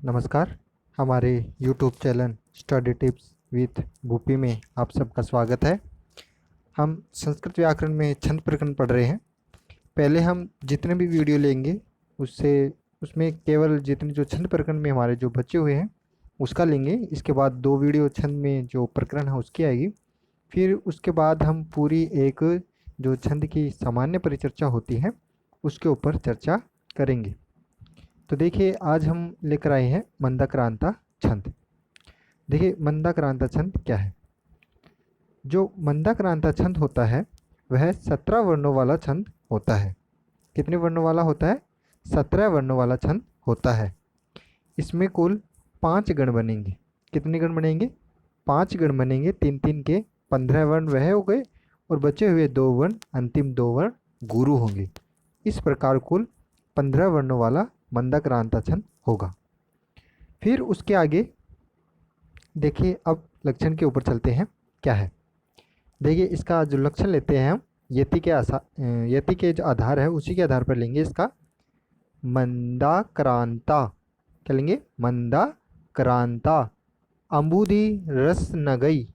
नमस्कार। हमारे YouTube channel study tips with Bhupi में आप सबका स्वागत है। हम संस्कृत व्याकरण में छंद प्रकरण पढ़ रहे हैं। पहले हम जितने भी वीडियो लेंगे उससे उसमें केवल जितने जो छंद प्रकरण में हमारे जो बचे हुए हैं उसका लेंगे। इसके बाद 2 वीडियो छंद में जो प्रकरण है उसकी आएगी। फिर उसके बाद हम पूरी एक जो छंद की सामान्य परिचर्चा होती है उसके ऊपर चर्चा करेंगे। तो देखिए, आज हम लेकर आए हैं मंदाक्रांता छंद। देखिए, मंदाक्रांता छंद क्या है। जो मंदाक्रांता छंद होता है वह 17 वर्णों वाला छंद होता है। कितने वर्णों वाला होता है? 17 वर्णों वाला छंद होता है। इसमें कुल 5 गण बनेंगे। कितने गण बनेंगे? 5 गण बनेंगे। 3-3 के 15 वर्ण वह हो गए और बचे हुए 2 वर्ण, अंतिम 2 वर्ण गुरु होंगे। इस प्रकार कुल 15 वर्णों वाला मंदाक्रांता छंद होगा। फिर उसके आगे देखिए, अब लक्षण के ऊपर चलते हैं। क्या है? देखिए, इसका जो लक्षण लेते हैं हम यति के जो आधार है उसी के आधार पर लेंगे इसका। मंदाक्रांता क्या लेंगे? मंदाक्रांता अंबुधि रस नगई,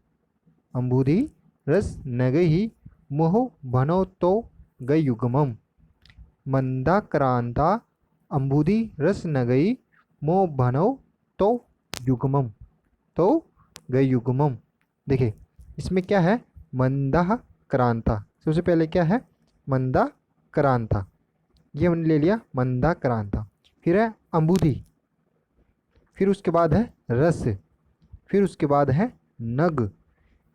अंबुधि रस नगई मोह भनो तो गई युग्मम। मंदाक्रांता अंबुधि रस नगई मोह भनो तो युग्मम, तो गई युग्मम। देखिए, इसमें क्या है? मंदा क्रांता। सबसे पहले क्या है? मंदा क्रांता, ये हमने ले लिया मंदा क्रांता। फिर है अंबुधि, फिर उसके बाद है रस, फिर उसके बाद है नग,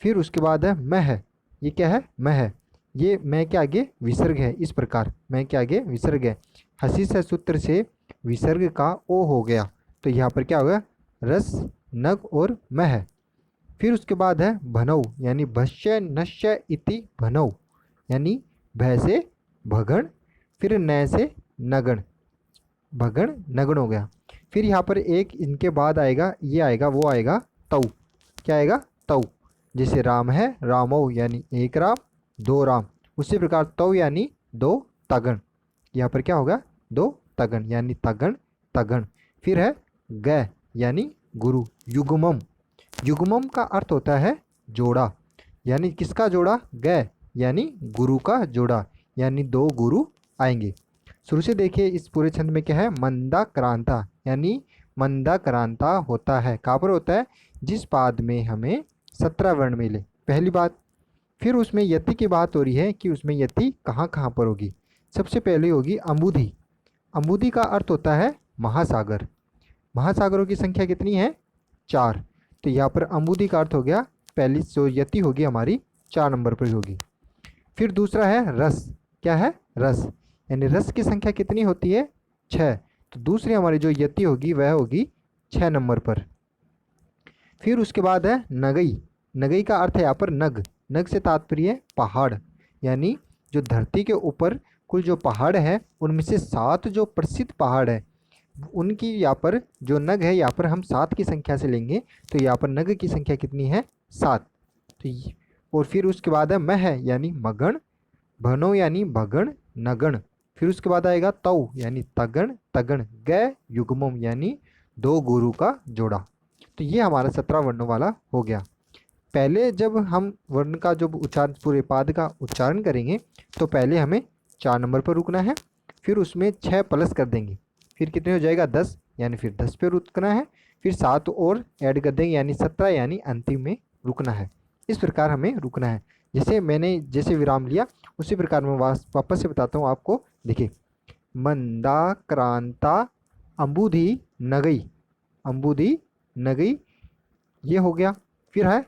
फिर उसके बाद है मह। ये क्या है? मह। ये मैं के आगे विसर्ग है। इस प्रकार मैं के आगे विसर्ग है। हसी से सूत्र से विसर्ग का ओ हो गया तो यहाँ पर क्या होगा? रस, नग और मह। फिर उसके बाद है भनौ, यानी भस्य नश्य इति भनौ, यानी भय से भगण, फिर नय से नगण, भगण नगण हो गया। फिर यहाँ पर एक इनके बाद आएगा, ये आएगा, वो आएगा तौ। क्या आएगा? तौ। जैसे राम है, रामौ यानी एक राम, 2 राम। उसी प्रकार तौ यानी 2 तगण। यहाँ पर क्या होगा? 2 तगण यानी तगण तगण। फिर है ग यानी गुरु, युग्मम। युग्मम का अर्थ होता है जोड़ा, यानी किसका जोड़ा? ग यानी गुरु का जोड़ा, यानी 2 गुरु आएंगे। शुरू से देखिए, इस पूरे छंद में क्या है? मंदाक्रांता, यानी मंदाक्रांता होता है। कहाँ पर होता है? जिस पाद में हमें 17 वर्ण मिले, पहली बात। फिर उसमें यति की बात हो रही है कि उसमें यति कहाँ कहाँ पर होगी। सबसे पहले होगी अंबुधि। अंबुधि का अर्थ होता है महासागर। महासागरों की संख्या कितनी है? 4। तो यहाँ पर अंबुधि का अर्थ हो गया, पहली जो यति होगी हमारी 4 नंबर पर होगी। फिर दूसरा है रस। क्या है? रस, यानी रस की संख्या कितनी होती है? 6। तो दूसरी हमारी जो यति होगी वह होगी 6 नंबर पर। फिर उसके बाद है नगई। नगई का अर्थ है यहाँ पर नग। नग से तात्पर्य पहाड़, यानी जो धरती के ऊपर कुल जो पहाड़ है उनमें से 7 जो प्रसिद्ध पहाड़ है उनकी यहाँ पर जो नग है, यहाँ पर हम 7 की संख्या से लेंगे। तो यहाँ पर नग की संख्या कितनी है? 7। तो और फिर उसके बाद है मह यानी मगण, भनो यानी भगण नगण। फिर उसके बाद आएगा तौ यानी तगण तगण, ग युग्मम यानी 2 गुरु का जोड़ा। तो ये हमारा 17 वर्णों वाला हो गया। पहले जब हम वर्ण का जो उच्चारण, पूरे पाद का उच्चारण करेंगे तो पहले हमें 4 नंबर पर रुकना है, फिर उसमें 6 प्लस कर देंगे, फिर कितने हो जाएगा? 10, यानी फिर 10 पे रुकना है, फिर 7 और ऐड कर देंगे यानी 17, यानी अंतिम में रुकना है। इस प्रकार हमें रुकना है। जैसे मैंने जैसे विराम लिया उसी प्रकार मैं वापस से बताता हूँ आपको। देखिए, मंदाक्रांता अंबुधि नगई, अंबुधि नगई, ये हो गया। फिर है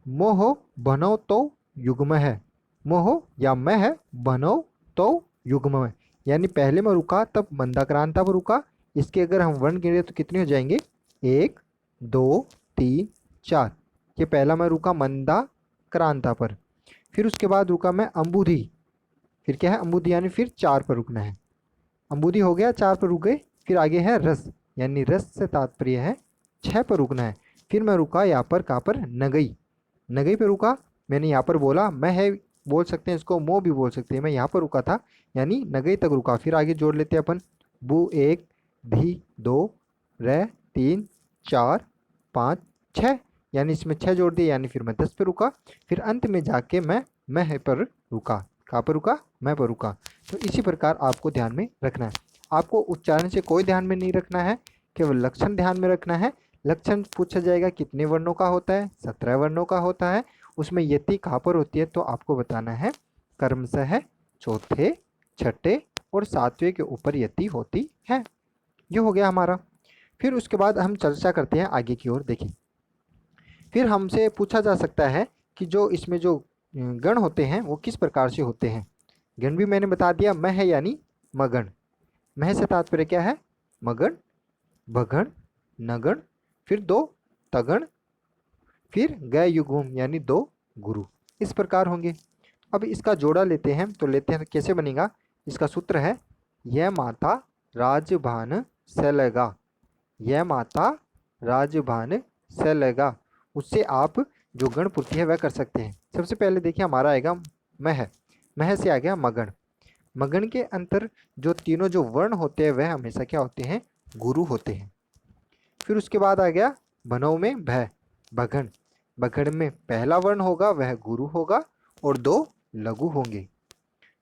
मोह बनो तो युग्म है, मोह या मैं है, बनो तो युग्म है, यानी पहले में रुका तब मंदाक्रांता पर रुका। इसके अगर हम वर्ण गिने तो कितने हो जाएंगे? 1 2 3 4। ये पहला मैं रुका मंदाक्रांता पर। फिर उसके बाद रुका मैं अंबुधि। फिर क्या है? अंबुधि, यानी फिर 4 पर रुकना है। अंबुधि हो गया, 4 पर रुक गए। फिर आगे है रस, यानी रस से तात्पर्य है 6 पर रुकना है। फिर मैं रुका यहाँ पर, कहाँ पर? नगई, नगई पे रुका। मैंने यहाँ पर बोला मैं है, बोल सकते हैं इसको, मो भी बोल सकते हैं। मैं यहाँ पर रुका था यानी नगई तक रुका। फिर आगे जोड़ लेते हैं अपन, बु 1 धी 2, रे 3, 4, 5, 6, यानी इसमें 6 जोड़ दिए, यानी फिर मैं 10 पे रुका। फिर अंत में जाके मैं है पर रुका। कहाँ पर रुका? मैं पर रुका। तो इसी प्रकार आपको ध्यान में रखना है। आपको उच्चारण से कोई ध्यान में नहीं रखना है, केवल लक्षण ध्यान में रखना है। लक्षण पूछा जाएगा कितने वर्णों का होता है? 17 वर्णों का होता है। उसमें यति कहाँ पर होती है? तो आपको बताना है कर्मशः चौथे, छठे और सातवें के ऊपर यति होती है। ये हो गया हमारा। फिर उसके बाद हम चर्चा करते हैं आगे की ओर। देखिए, फिर हमसे पूछा जा सकता है कि जो इसमें जो गण होते हैं वो किस प्रकार से होते हैं। गण भी मैंने बता दिया, मह है यानी मगण। मह से तात्पर्य क्या है? मगण, भगण, नगण, फिर 2 तगण, फिर ग युग्म यानी 2 गुरु। इस प्रकार होंगे। अब इसका जोड़ा लेते हैं, तो लेते हैं कैसे बनेगा? इसका सूत्र है यह माता राजभान सैलगा। यह माता राजभान सैलगा। उससे आप जो गणपूर्ति है वह कर सकते हैं। सबसे पहले देखिए हमारा आएगा मह। मह से आ गया मगण। मगण के अंतर जो तीनों जो वर्ण होते हैं वह हमेशा क्या होते हैं? गुरु होते हैं। फिर उसके बाद आ गया बनों में भय, भगण। भगण में पहला वर्ण होगा वह गुरु होगा और 2 लघु होंगे।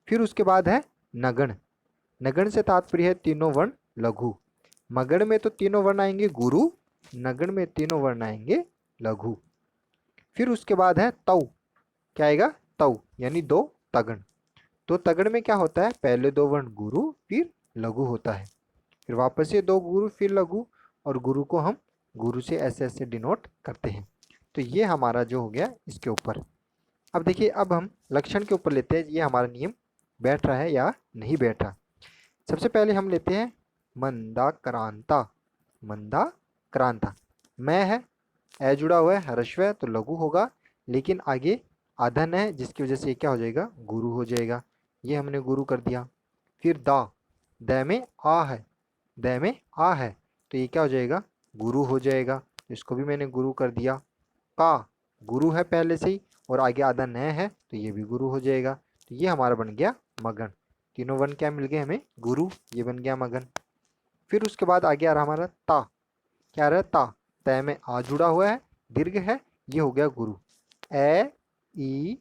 फिर उसके बाद है नगण। नगण से तात्पर्य है तीनों वर्ण लघु। मगण में तो तीनों वर्ण आएंगे गुरु, नगण में तीनों वर्ण आएंगे लघु। फिर उसके बाद है तौ। क्या आएगा? तौ यानी 2 तगण। तो तगड़ में क्या होता है? पहले 2 वर्ण गुरु फिर लघु होता है। फिर वापस से 2 गुरु फिर लघु, और गुरु को हम गुरु से ऐसे ऐसे डिनोट करते हैं। तो ये हमारा जो हो गया इसके ऊपर। अब देखिए, अब हम लक्षण के ऊपर लेते हैं, ये हमारा नियम बैठ रहा है या नहीं बैठ रहा। सबसे पहले हम लेते हैं मंदाक्रांता। मंदाक्रांता, मैं है, ए जुड़ा हुआ है, ह्रस्व है तो लघु होगा, लेकिन आगे आधन है जिसकी वजह से ये क्या हो जाएगा? गुरु हो जाएगा। ये हमने गुरु कर दिया। फिर दा, द में आ है, द में आ है तो ये क्या हो जाएगा? गुरु हो जाएगा। तो इसको भी मैंने गुरु कर दिया। का, गुरु है पहले से ही और आगे आधा न है तो ये भी गुरु हो जाएगा। तो ये हमारा बन गया मगन। तीनों वन क्या मिल गए हमें? गुरु। ये बन गया मगन। फिर उसके बाद आ गया हमारा ता। क्या रहा? ता। तय में आ जुड़ा हुआ है, दीर्घ है, ये हो गया गुरु। ए, ई,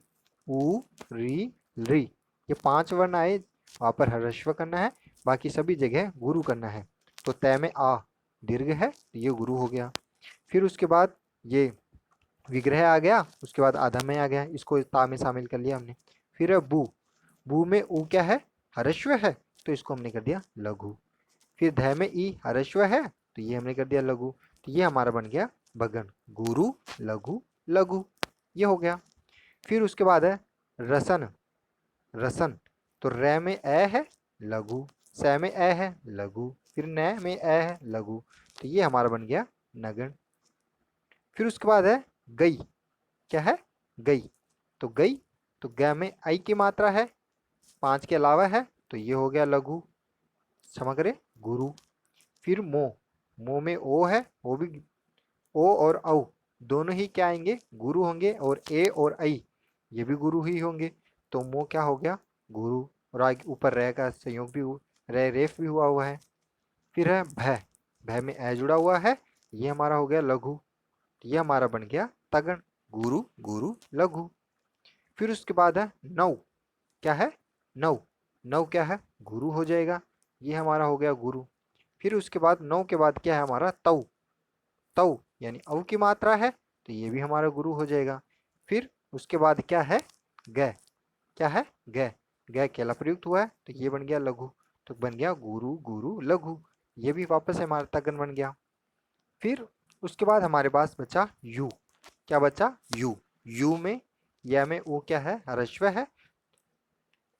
उ, री, री, ये 5 वर्ण आए। वहाँ पर ह्रस्व करना है, बाकी सभी जगह गुरु करना है। तो तय में आ दीर्घ है तो ये गुरु हो गया। फिर उसके बाद ये विग्रह आ गया, उसके बाद आधा में आ गया, इसको ता में शामिल कर लिया हमने। फिर है बू। बू में ऊ क्या है? ह्रस्व है तो इसको हमने कर दिया लघु। फिर ध में ई ह्रस्व है तो ये हमने कर दिया लघु। तो ये हमारा बन गया भगन। गुरु, लघु, लघु, ये हो गया। फिर उसके बाद है रसन। रसन, तो र में ए है लघु, स में ए है लघु, फिर न में ए है लघु। तो ये हमारा बन गया नगण। फिर उसके बाद है गई। क्या है? गई। तो गई, तो ग में आई की मात्रा है, 5 के अलावा है तो ये हो गया लघु। समग्र गुरु। फिर मो। मो में ओ है, वो भी ओ और औ दोनों ही क्या आएंगे? गुरु होंगे। और ए और आई ये भी गुरु ही होंगे। तो मो क्या हो गया? गुरु। और आगे ऊपर रह का संयोग भी रह रेफ भी हुआ है। फिर है भय। भय में ए जुड़ा हुआ है, ये हमारा हो गया लघु। ये हमारा बन गया तगण। गुरु, गुरु, लघु। फिर उसके बाद है नौ। क्या है? नौ। नौ क्या है? गुरु हो जाएगा। ये हमारा हो गया गुरु। फिर उसके बाद नौ के बाद क्या है हमारा? तौ। तौ यानी औ की मात्रा है तो ये भी हमारा गुरु हो जाएगा। फिर उसके बाद क्या है? ग। क्या है? ग। ग केला प्रयुक्त हुआ है तो ये बन गया लघु। तो बन गया गुरु, गुरु, लघु। ये भी वापस से हमारा तगन बन गया। फिर उसके बाद हमारे पास बचा यू। क्या बचा? यू। यू में या में ओ क्या है? ह्रस्व है,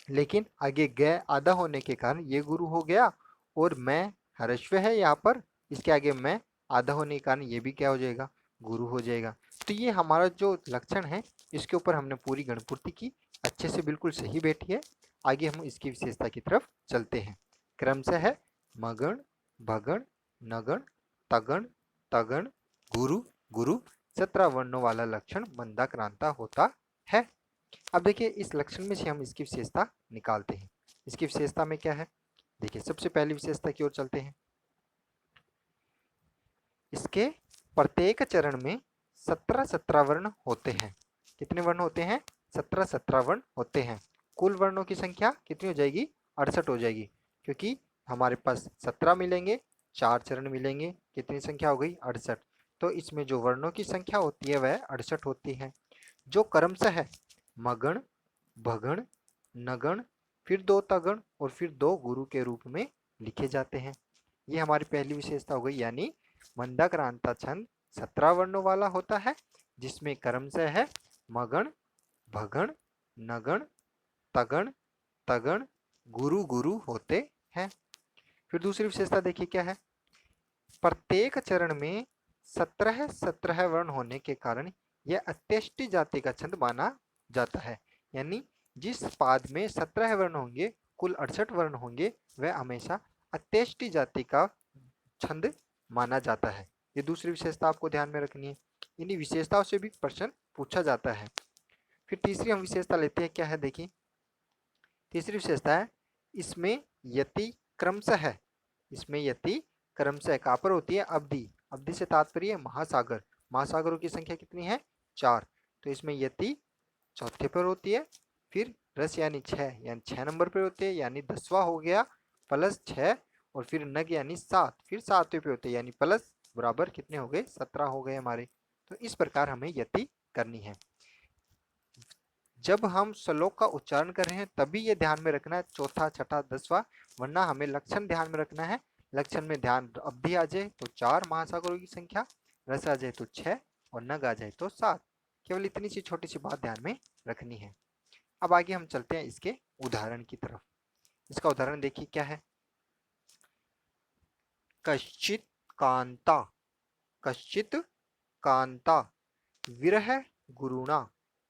लेकिन आगे ग आधा होने के कारण ये गुरु हो गया। और मैं ह्रस्व है यहाँ पर, इसके आगे मैं आधा होने के कारण ये भी क्या हो जाएगा? गुरु हो जाएगा। तो ये हमारा जो लक्षण है इसके ऊपर हमने पूरी गणपूर्ति की, अच्छे से बिल्कुल सही बैठी है। आगे हम इसकी विशेषता की तरफ चलते हैं। क्रमशः है मगण, भगण, नगण, तगण, तगण, गुरु, गुरु, 17 वर्णों वाला लक्षण मंदाक्रांता होता है। अब देखिए इस लक्षण में से हम इसकी विशेषता निकालते हैं। इसकी विशेषता में क्या है? देखिए सबसे पहली विशेषता की ओर चलते हैं। इसके प्रत्येक चरण में 17 वर्ण होते हैं। कितने वर्ण होते हैं? 17 वर्ण होते हैं। कुल वर्णों की संख्या कितनी हो जाएगी? 68 हो जाएगी, क्योंकि हमारे पास 17 मिलेंगे, 4 चरण मिलेंगे, कितनी संख्या हो गई? 68। तो इसमें जो वर्णों की संख्या होती है वह 68 होती है, जो क्रमशः है मगण, भगण, नगण, फिर 2 तगण और फिर 2 गुरु के रूप में लिखे जाते हैं। ये हमारी पहली विशेषता हो गई, यानी मंदाक्रांता छंद 17 वर्णों वाला होता है, जिसमें क्रमशः है मगण, भगण, नगण, तगण, तगण, गुरु गुरु होते हैं। फिर दूसरी विशेषता देखिए क्या है। प्रत्येक चरण में 17 वर्ण होने के कारण यह अत्यष्टि जाति का छंद माना जाता है। यानी जिस पाद में 17 वर्ण होंगे, कुल 68 वर्ण होंगे, वह हमेशा अत्यष्टि जाति का छंद माना जाता है। ये दूसरी विशेषता आपको ध्यान में रखनी है। इन्हीं विशेषताओं से भी प्रश्न पूछा जाता है। फिर तीसरी हम विशेषता लेते हैं, क्या है देखिए। तीसरी विशेषता है इसमें यति क्रमशः है। इसमें यति क्रमशः कहाँ पर होती है? अवधि। अवधि से तात्पर्य है महासागर। महासागरों की संख्या कितनी है? 4। तो इसमें यति चौथे पर होती है। फिर रस यानी 6, यानी 6 नंबर पर होती है, यानी 10वां हो गया, प्लस 6, और फिर नग यानी 7, फिर 7वें पे होते हैं, यानी प्लस बराबर कितने हो गए? 17 हो गए हमारे। तो इस प्रकार हमें यति करनी है। जब हम श्लोक का उच्चारण कर रहे हैं तभी ये ध्यान में रखना है, चौथा, छठा, 10वां, वरना हमें लक्षण ध्यान में रखना है। लक्षण में ध्यान अवधि आ जाए तो 4 महासागरों की संख्या, रस आ जाए तो 6 और नग आ जाए तो 7। केवल इतनी सी छोटी सी बात ध्यान में रखनी है। अब आगे हम चलते हैं इसके उदाहरण की तरफ। इसका उदाहरण देखिए क्या है। कश्चित कांता, कश्चित कांता, विरह गुरुणा,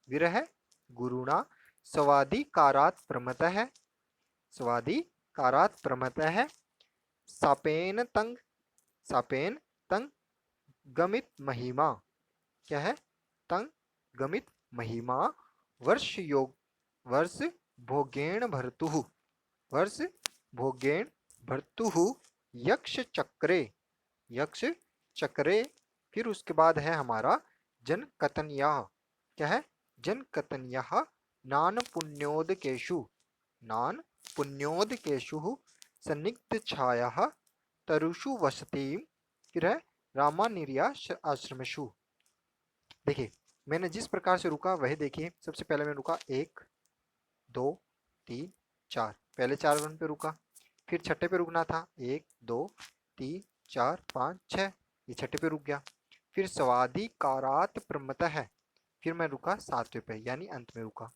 विरह गुरुणा, स्वादिकारात् प्रमतः, स्वादिकारात् प्रमतः, सापेन तंग, सापेन तंग गमित महिमा। क्या है? तंग गमित महिमा, वर्ष योग, वर्ष भोगेण भर्तुः, वर्ष भोगेण भर्तुः, यक्ष चक्रे, यक्ष चक्रे। फिर उसके बाद है हमारा जन कतन्या। क्या है? जन कतन्या, नान पुण्योदकेषु, नान पुण्योदकेषु सन्निग्ध छाया तरुषु वसतीम। फिर है रामानिर्या आश्रमशु। देखिए मैंने जिस प्रकार से रुका वह देखिए। सबसे पहले मैं रुका 1 2 3 4, पहले 4 वर्ण पे रुका। फिर छठे पे रुकना था, 1 2 3 4 5 6, ये छठे पे रुक गया। फिर स्वादिकारात् प्रमतः है, फिर मैं रुका 7वें पे, यानी अंत में रुका।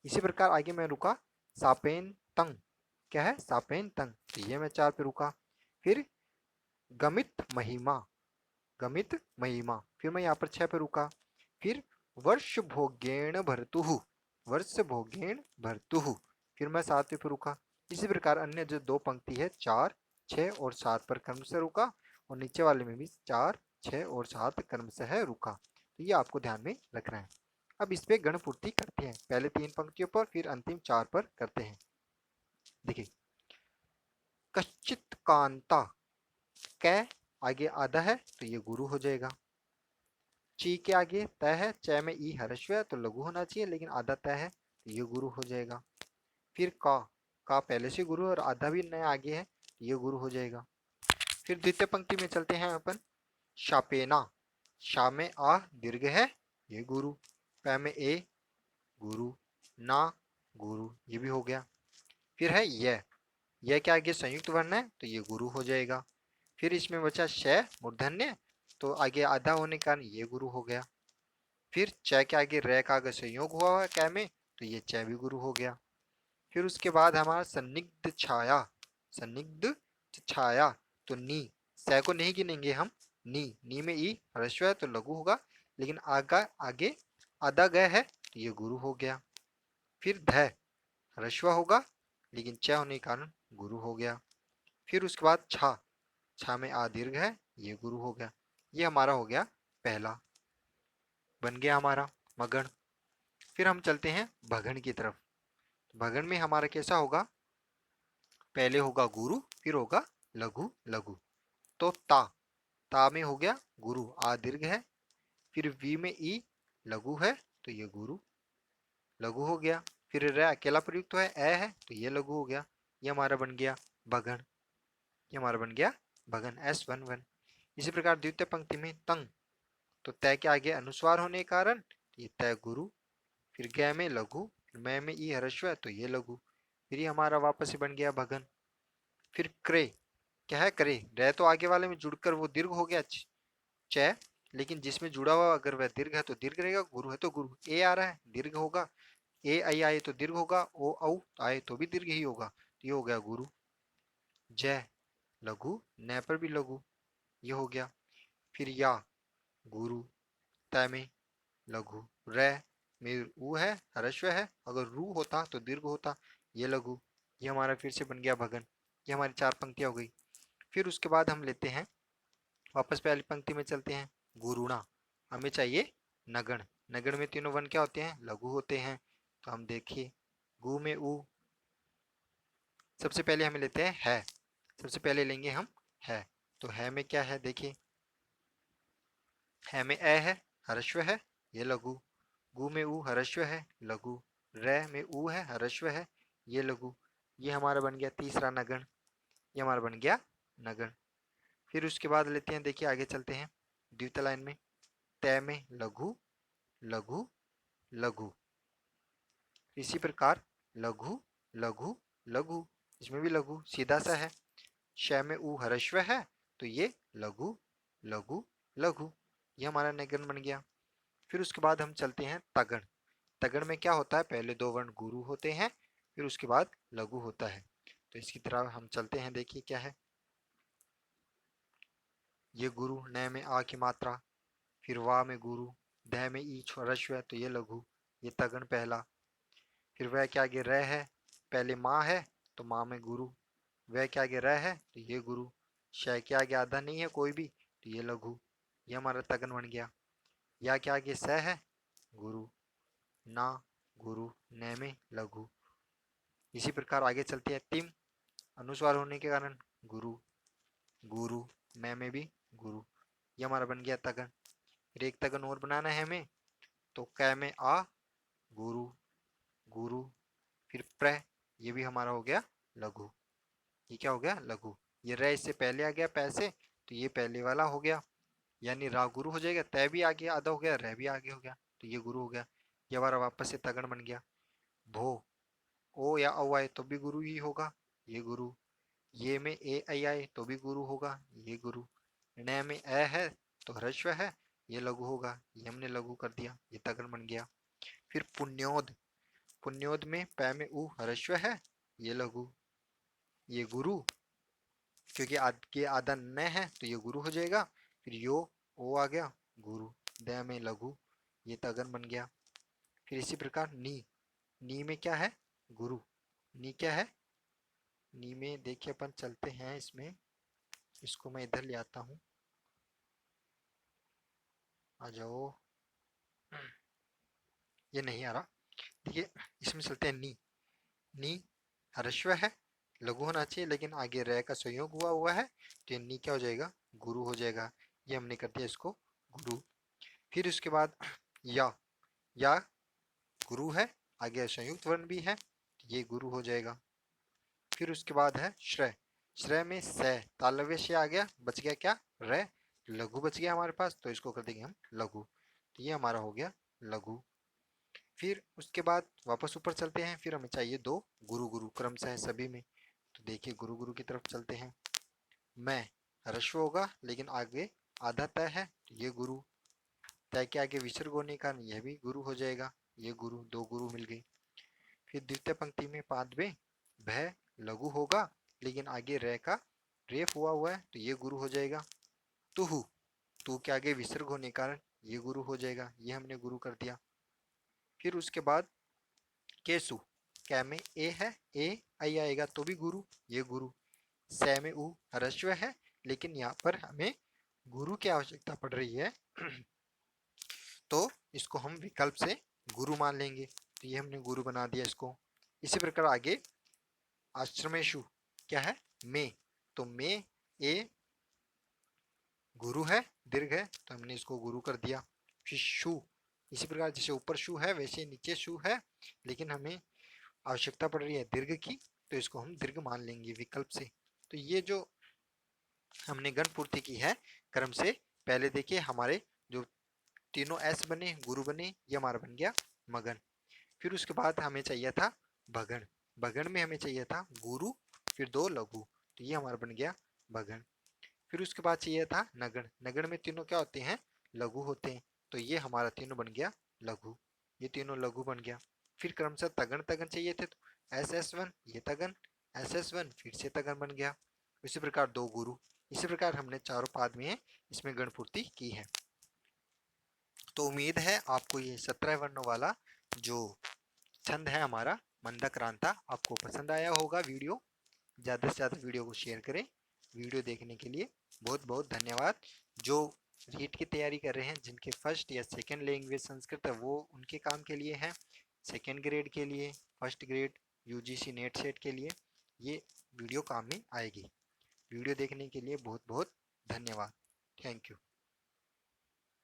इसी प्रकार आगे मैं रुका सापेन तंग। क्या है? सापेन तंग, तो ये मैं 4 पे रुका। फिर गमित महिमा, गमित महिमा, फिर मैं यहाँ पर 6 पे रुका। फिर वर्ष भोगेण भर्तुः, वर्ष भोगेण भर्तुः, फिर मैं 7वें पे रुका। इसी प्रकार अन्य जो 2 पंक्ति है 4 6 और 7 पर क्रम से रुका, और नीचे वाले में भी 4 6 और 7 क्रम से है रुका। तो ये आपको ध्यान में रखना है। अब इस पे गणपूर्ति करते हैं, पहले 3 पंक्तियों पर, फिर अंतिम 4 पर करते हैं। देखिए कश्चित कांता, कै आगे आधा है तो ये गुरु हो जाएगा। ची के आगे तय है, च में ई हर्षव है तो लघु होना चाहिए, लेकिन आधा तय है तो ये गुरु हो जाएगा। फिर का पहले से गुरु और आधा भी नया आगे है तो ये गुरु हो जाएगा। फिर द्वितीय पंक्ति में चलते हैं अपन। शापेना, शा में आ दीर्घ है, ये गुरु। पै में ए गुरु, ना गुरु, ये भी हो गया। फिर है यह क्या आगे संयुक्त वर्ण है तो ये गुरु हो जाएगा। फिर इसमें बचा श मूर्धन्य, तो आगे आधा होने के कारण ये गुरु हो गया। फिर च के आगे रे का अगर संयोग हुआ है कै में तो ये च भी गुरु हो गया। फिर उसके बाद हमारा सन्निग्ध छाया, सन्निग्ध छाया, तो नी, स को नहीं गिनेंगे हम, नी में ई ह्रस्व है तो लघु होगा, लेकिन आगे आधा ग है तो ये गुरु हो गया। फिर ध ह्रस्व होगा, लेकिन च होने के कारण गुरु हो गया। फिर उसके बाद छा में आ दीर्घ है, ये गुरु हो गया। ये हमारा हो गया पहला, बन गया हमारा मगण। फिर हम चलते हैं भगण की तरफ। भगण में हमारा कैसा होगा? पहले होगा गुरु, फिर होगा लघु लघु। तो ता ता में हो गया गुरु, आ दीर्घ है। फिर वी में ई लघु है तो ये गुरु लघु हो गया। फिर र अकेला प्रयुक्त है, ए है तो ये लघु हो गया। ये हमारा बन गया भगन, ये हमारा बन गया भगन S11। इसी प्रकार द्वितीय पंक्ति में तंग, तो तय के आगे अनुस्वार होने के कारण ये तय गुरु। फिर ग में लघु, मैं में ई हरस्व है तो ये लघु, फिर ये हमारा वापस से बन गया भगन। फिर क्रे, क्या है करे, रह तो आगे वाले में जुड़कर वो दीर्घ हो गया च, लेकिन जिसमें जुड़ा हुआ अगर वह दीर्घ है तो दीर्घ रहेगा, गुरु है तो गुरु। ए आ रहा है दीर्घ होगा, ए आई आए तो दीर्घ होगा, ओ औ आए तो भी दीर्घ ही होगा, तो ये हो गया गुरु। जय लघु, न पर भी लघु, ये हो गया। फिर या गुरु, तय में लघु, रे में ऊ है हरस्व है, अगर रू होता तो दीर्घ होता, ये लघु। ये हमारा फिर से बन गया भगन। ये हमारी 4 पंक्तियां हो गई। फिर उसके बाद हम लेते हैं, वापस पहली पंक्ति में चलते हैं। गुरुणा, हमें चाहिए नगण। नगण में तीनों वन क्या होते हैं, लघु होते हैं। तो हम देखिए गु में ऊ, सबसे पहले हमें लेते हैं है, सबसे पहले लेंगे हम है। तो है में क्या है देखिए, है में ए है हरस्व है, ये लघु। गु में ऊ हरस्व है लघु, रे में ऊ है हरस्व है, ये लघु। ये हमारा बन गया तीसरा नगण, ये हमारा बन गया नगण। फिर उसके बाद लेते हैं, देखिए आगे चलते हैं द्वितीय लाइन में। तय में लघु लघु लघु, इसी प्रकार लघु लघु लघु, इसमें भी लघु सीधा सा है। श में ऊ हरस्व है तो ये लघु लघु लघु, ये हमारा नगण बन गया। फिर उसके बाद हम चलते हैं तगण। तगण में क्या होता है, पहले दो वर्ण गुरु होते हैं, फिर उसके बाद लघु होता है। तो इसकी तरह हम चलते हैं, देखिए क्या है। ये गुरु, न में आ की मात्रा, फिर वा में गुरु, ध में ई हरस्व है तो ये लघु, ये तगण पहला। फिर वह के आगे रह है, पहले माँ है तो माँ में गुरु, वह के आगे रह है तो ये गुरु, शय के आगे आधा नहीं है कोई भी तो ये लघु, ये हमारा तगन बन गया। या के आगे स है गुरु, ना गुरु, न में लघु। इसी प्रकार आगे चलते हैं तिम, अनुस्वार होने के कारण गुरु गुरु, मैं में भी गुरु, ये हमारा बन गया तगन। फिर एक तगन और बनाना है हमें, तो कै में आ गुरु गुरु, फिर प्र, ये भी हमारा हो गया लघु, ये क्या हो गया लघु। ये रे इससे पहले आ गया पैसे तो ये पहले वाला हो गया, यानी रा गुरु हो जाएगा, तय भी आगे आधा हो गया, रह भी आगे हो गया, तो ये गुरु हो गया। ये हमारा वापस से तगड़ बन गया। भो, ओ या औ आए तो भी गुरु ही होगा, ये गुरु। ये में ए आई आए तो भी गुरु होगा, ये गुरु। न में ए है तो ह्रस्व है, ये लघु होगा, ये हमने लघु कर दिया, ये तगड़ बन गया। फिर पुण्योद, पुण्योद में पै में ऊ ह्रस्व है, ये लघु, ये गुरु, क्योंकि आगे आधा न है तो ये गुरु हो जाएगा। फिर यो ओ आ गया गुरु, द में लघु, ये तगन बन गया। फिर इसी प्रकार नी, नी में क्या है गुरु, नी क्या है, नी में देखिए अपन चलते हैं इसमें, इसको मैं इधर ले आता हूँ, आ जाओ, ये नहीं आ रहा, देखिए इसमें चलते हैं नी। नी ह्रस्व है, लघु होना चाहिए, लेकिन आगे रह का संयोग हुआ हुआ है तो ये नी क्या हो जाएगा, गुरु हो जाएगा, ये हमने कर दिया इसको गुरु। फिर उसके बाद या गुरु है, आगे संयुक्त वर्ण भी है, ये गुरु हो जाएगा। फिर उसके बाद है श्रय, श्रय में स, तालव्य से आ गया, बच गया क्या र, लघु बच गया हमारे पास, तो इसको कर देंगे हम लघु, तो ये हमारा हो गया लघु। फिर उसके बाद वापस ऊपर चलते हैं, फिर हमें चाहिए दो गुरु गुरु क्रमशः सभी में, तो देखिए गुरु गुरु की तरफ चलते हैं। मैं ह्रस्व होगा लेकिन आगे आधा तय है तो ये गुरु, तय के आगे विसर्ग होने का यह भी गुरु हो जाएगा, ये गुरु, दो गुरु मिल गई। फिर द्वितीय पंक्ति में पादवे भय लघु होगा लेकिन आगे रे का रेफ हुआ हुआ है तो ये गुरु हो जाएगा। तुहु, तू के आगे विसर्ग होने के कारण ये गुरु हो जाएगा, ये हमने गुरु कर दिया। फिर उसके बाद केसु, कै में ए है, ए आई आएगा तो भी गुरु, ये गुरु। सै में उ ह्रस्व है, लेकिन यहाँ पर हमें गुरु की आवश्यकता पड़ रही है तो इसको हम विकल्प से गुरु मान लेंगे, तो ये हमने गुरु बना दिया इसको। इसी प्रकार आगे आश्रमेशु क्या है में, तो में ए गुरु है, दीर्घ है, तो हमने इसको गुरु कर दिया। फिर शु, इसी प्रकार जैसे ऊपर शु है वैसे नीचे शु है, लेकिन हमें आवश्यकता पड़ रही है दीर्घ की, तो इसको हम दीर्घ मान लेंगे विकल्प से। तो ये जो हमने गण पूर्ति की है क्रम से, पहले देखिए हमारे जो तीनों एस बने, गुरु बने, ये हमारा बन गया मगन। फिर उसके बाद हमें चाहिए था भगन। भगन में हमें चाहिए था गुरु, फिर दो लघु, तो ये हमारा बन गया भगन। फिर उसके बाद चाहिए था नगण। नगण में तीनों क्या होते हैं, लघु होते हैं, तो ये हमारा तीनों बन गया लघु, ये तीनों लघु बन गया। फिर क्रमशः तगन तगन चाहिए थे, तो एस एस वन ये तगन, एस एस वन फिर से तगन बन गया। इसी प्रकार दो गुरु। इसी प्रकार हमने चारों पाद में इसमें गण पूर्ति की है। तो उम्मीद है आपको ये 17 वर्णों वाला जो छंद है हमारा मंदक्रांता, आपको पसंद आया होगा वीडियो। ज़्यादा से ज़्यादा वीडियो को शेयर करें। वीडियो देखने के लिए बहुत बहुत धन्यवाद। जो रीट की तैयारी कर रहे हैं, जिनके फर्स्ट या सेकंड लैंग्वेज संस्कृत है, वो उनके काम के लिए है। सेकंड ग्रेड के लिए, first grade UGC net set के लिए ये वीडियो काम में आएगी। वीडियो देखने के लिए बहुत बहुत धन्यवाद। Thank you.